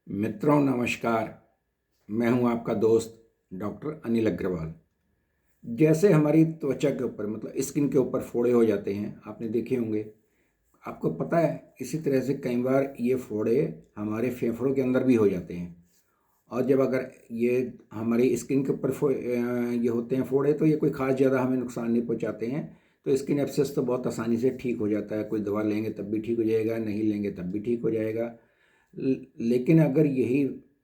मित्रों नमस्कार। मैं हूं आपका दोस्त डॉक्टर अनिल अग्रवाल। जैसे हमारी त्वचा के ऊपर मतलब स्किन के ऊपर फोड़े हो जाते हैं, आपने देखे होंगे। आपको पता है इसी तरह से कई बार ये फोड़े हमारे फेफड़ों के अंदर भी हो जाते हैं। और जब अगर ये हमारी स्किन के ऊपर ये होते हैं फोड़े, तो ये कोई ख़ास ज़्यादा हमें नुकसान नहीं पहुंचाते हैं। तो स्किन एब्सेस तो बहुत आसानी से ठीक हो जाता है। कोई दवा लेंगे तब भी ठीक हो जाएगा, नहीं लेंगे तब भी ठीक हो जाएगा। लेकिन अगर यही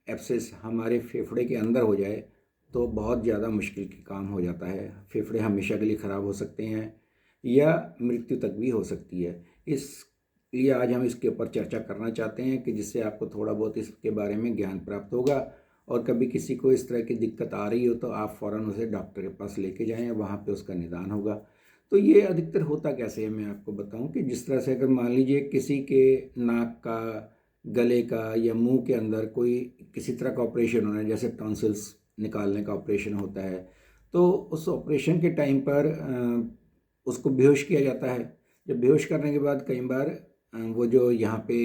एब्सेस हमारे फेफड़े के अंदर हो जाए तो बहुत ज़्यादा मुश्किल के काम हो जाता है। फेफड़े हमेशा के लिए ख़राब हो सकते हैं या मृत्यु तक भी हो सकती है। इसलिए आज हम इसके ऊपर चर्चा करना चाहते हैं कि जिससे आपको थोड़ा बहुत इसके बारे में ज्ञान प्राप्त होगा। और कभी किसी को इस तरह की दिक्कत आ रही हो तो आप फ़ौरन उसे डॉक्टर के पास लेके जाएं, वहाँ पे उसका निदान होगा। तो ये अधिकतर होता कैसे है, मैं आपको बताऊं कि जिस तरह से अगर मान लीजिए किसी के नाक का, गले का या मुंह के अंदर कोई किसी तरह का ऑपरेशन होना है, जैसे टॉन्सिल्स निकालने का ऑपरेशन होता है, तो उस ऑपरेशन के टाइम पर उसको बेहोश किया जाता है। जब बेहोश करने के बाद कई बार वो जो यहाँ पे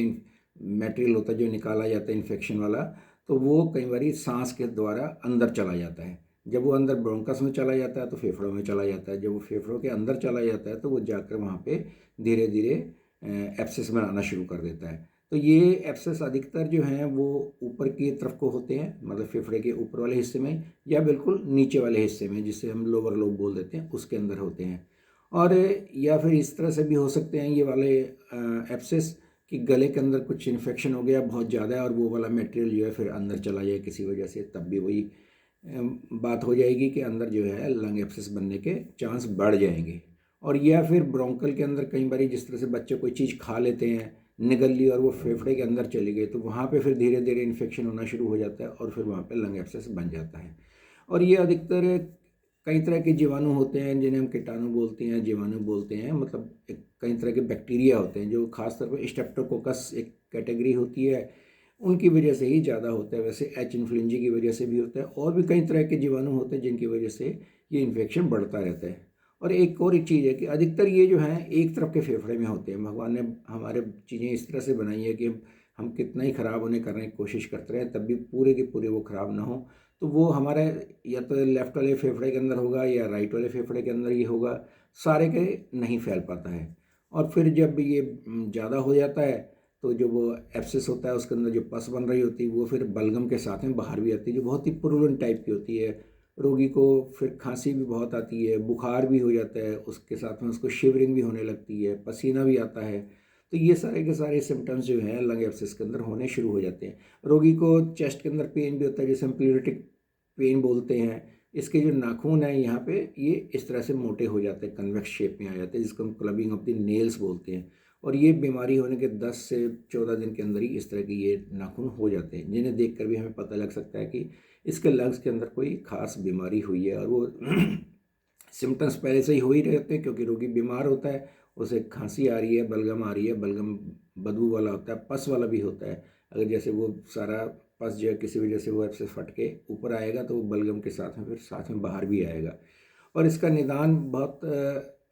मटेरियल होता है जो निकाला जाता है इन्फेक्शन वाला, तो वो कई बार सांस के द्वारा अंदर चला जाता है। जब वो अंदर ब्रोंकस में चला जाता है तो फेफड़ों में चला जाता है। जब वो फेफड़ों के अंदर चला जाता है तो वो जाकर वहाँ पे धीरे धीरे एब्सेस बनाना शुरू कर देता है। तो ये एब्सेस अधिकतर जो हैं वो ऊपर की तरफ को होते हैं, मतलब फेफड़े के ऊपर वाले हिस्से में या बिल्कुल नीचे वाले हिस्से में, जिसे हम लोअर लोब बोल देते हैं, उसके अंदर होते हैं। और या फिर इस तरह से भी हो सकते हैं ये वाले एब्सेस कि गले के अंदर कुछ इन्फेक्शन हो गया बहुत ज़्यादा है और वो वाला मटेरियल जो है फिर अंदर चला जाए किसी वजह से, तब भी वही बात हो जाएगी कि अंदर जो है लंग एब्सेस बनने के चांस बढ़ जाएंगे। और या फिर ब्रोंकल के अंदर कई बार जिस तरह से बच्चे कोई चीज़ खा लेते हैं, निगल ली और वो फेफड़े के अंदर चली गई, तो वहाँ पे फिर धीरे धीरे इन्फेक्शन होना शुरू हो जाता है और फिर वहाँ पे लंग एब्सेस बन जाता है। और ये अधिकतर कई तरह के जीवाणु होते हैं जिन्हें हम कीटाणु बोलते हैं, जीवाणु बोलते हैं, मतलब कई तरह के बैक्टीरिया होते हैं जो खासतौर पर स्ट्रेप्टोकोकस एक कैटेगरी होती है, उनकी वजह से ही ज़्यादा होता है। वैसे एच इन्फ्लुएंजा की वजह से भी होता है और भी कई तरह के जीवाणु होते हैं जिनकी वजह से ये इन्फेक्शन बढ़ता रहता है। और एक चीज़ है कि अधिकतर ये जो है एक तरफ के फेफड़े में होते हैं। भगवान ने हमारे चीज़ें इस तरह से बनाई है कि हम कितना ही ख़राब होने करने की कोशिश करते रहें तब भी पूरे के पूरे वो ख़राब ना हो। तो वो हमारे या तो लेफ़्ट वाले फेफड़े के अंदर होगा या राइट वाले फेफड़े के अंदर ये होगा, सारे के नहीं फैल पाता है। और फिर जब ये ज़्यादा हो जाता है तो जो वो एब्सेस होता है उसके अंदर जो पस बन रही होती है वो फिर बलगम के साथ में बाहर भी आती है, जो बहुत ही पुरुलेंट टाइप की होती है। रोगी को फिर खांसी भी बहुत आती है, बुखार भी हो जाता है, उसके साथ में उसको शिवरिंग भी होने लगती है, पसीना भी आता है। तो ये सारे के सारे सिम्टम्स जो हैं लंग एब्सेस के अंदर होने शुरू हो जाते हैं। रोगी को चेस्ट के अंदर पेन भी होता है, जैसे हम प्लूरिटिक पेन बोलते हैं। इसके जो नाखून हैं यहाँ पे ये इस तरह से मोटे हो जाते हैं, कन्वेक्स शेप में आ जाते हैं, जिसको हम क्लबिंग ऑफ द नेल्स बोलते हैं। और ये बीमारी होने के 10 से 14 दिन के अंदर ही इस तरह के ये नाखून हो जाते हैं, जिन्हें देखकर भी हमें पता लग सकता है कि इसके लंग्स के अंदर कोई खास बीमारी हुई है। और वो सिम्टम्स पहले से ही हो ही रहते हैं क्योंकि रोगी बीमार होता है, उसे खांसी आ रही है, बलगम आ रही है, बलगम बदबू वाला होता है, पस वाला भी होता है। अगर जैसे वो सारा पस जो है किसी वजह से वो ऐसे फट के ऊपर आएगा तो वो बलगम के साथ में फिर साथ में बाहर भी आएगा। और इसका निदान बहुत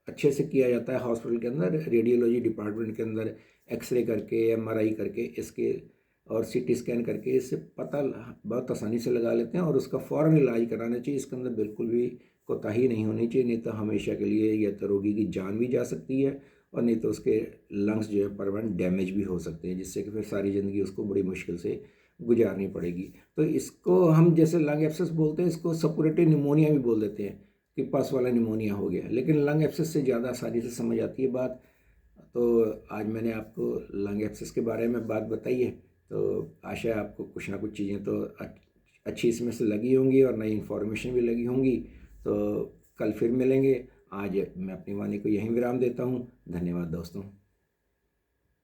अच्छे से किया जाता है हॉस्पिटल के अंदर, रेडियोलॉजी डिपार्टमेंट के अंदर एक्सरे करके, एमआरआई करके इसके और सीटी स्कैन करके इससे पता बहुत आसानी से लगा लेते हैं और उसका फ़ौरन इलाज कराना चाहिए। इसके अंदर बिल्कुल भी कोताही नहीं होनी चाहिए, नहीं तो हमेशा के लिए या तो रोगी की जान भी जा सकती है और नहीं तो उसके लंग्स जो है परमानेंट डैमेज भी हो सकते हैं, जिससे कि फिर सारी ज़िंदगी उसको बड़ी मुश्किल से गुजारनी पड़ेगी। तो इसको हम जैसे लंग एब्सेस बोलते हैं, इसको सपुरेटिव निमोनिया भी बोल देते हैं कि पस वाला निमोनिया हो गया, लेकिन लंग एब्सेस से ज़्यादा आसानी से समझ आती है बात। तो आज मैंने आपको लंग एब्सेस के बारे में बात बताई है, तो आशा है आपको कुछ ना कुछ चीज़ें तो अच्छी इसमें से लगी होंगी और नई इन्फॉर्मेशन भी लगी होंगी। तो कल फिर मिलेंगे। आज मैं अपनी वाणी को यहीं विराम देता हूँ। धन्यवाद दोस्तों।